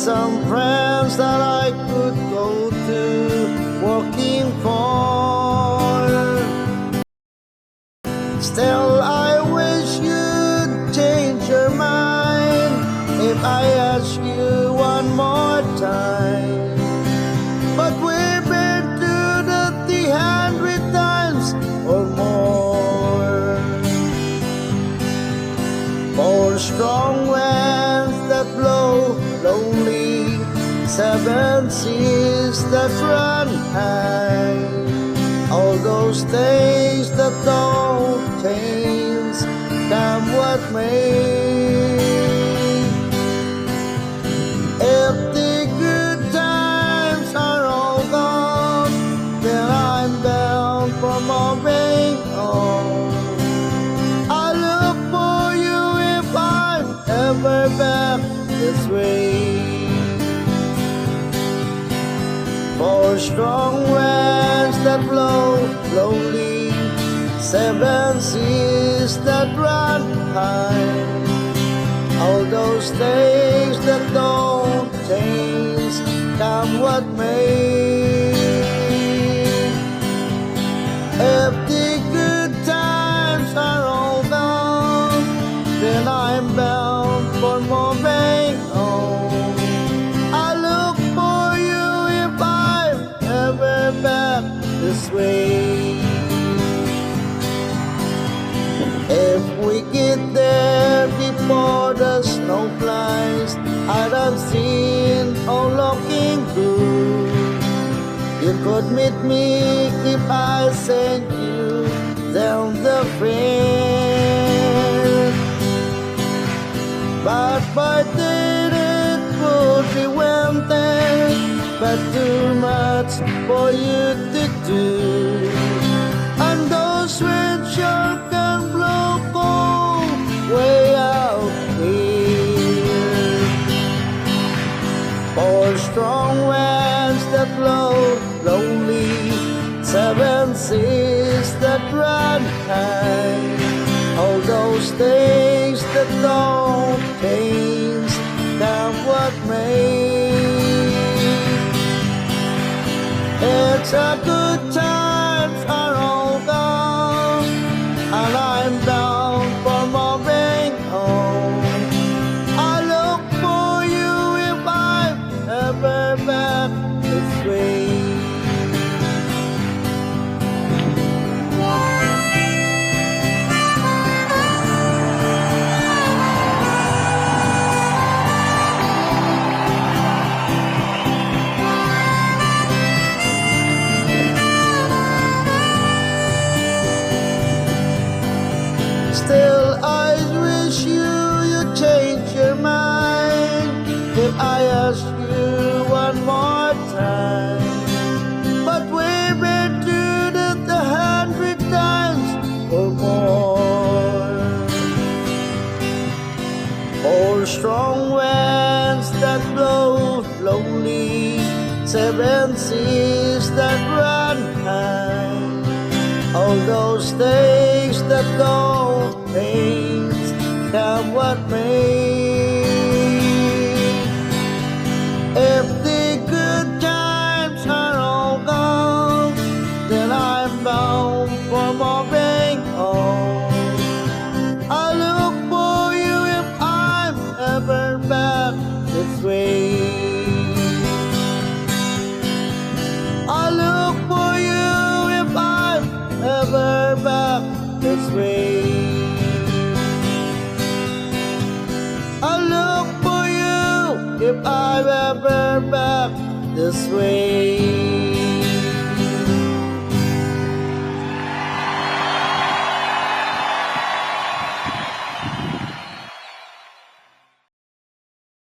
some friends that I could go to working for. Still, I wish you'd change your mind if I ask you one more time. But we've been through the 300 times or more. For strong winds that blow lonely, 7 seas that run high, all those things that don't change, come what may. If the good times are all gone, then I'm bound for moving on. I look for you if I'm ever back this way. For strong winds that blow lonely, 7 seas that run high, all those things that don't change, come what may. If the good times are all gone, then I'm bound for moving on. I look for you if I'm ever back this way. If we get there before the snow flies, I'd have seen all looking good. You could meet me if I sent you down the fair. But by then it would be winter, but too much for you to do. And those windshield can blow cold way out here. For strong winds that blow lonely, 7 seas that run high, all those things that don't change, come what may. It's a good times are all gone, and I'm bound for moving on. I look for you if I'm ever back this way. Still, I wish you'd change your mind if I ask you one more time. But we've been through it 100 times or more. For strong winds that blow lonely, 7 seas that run high, all those things that don't change, come what may. If the good times are all gone, then I'm bound for moving on. I look for you if I'm ever back this way. I look for you if I'm ever back this way. I look for you if I'm ever back this way.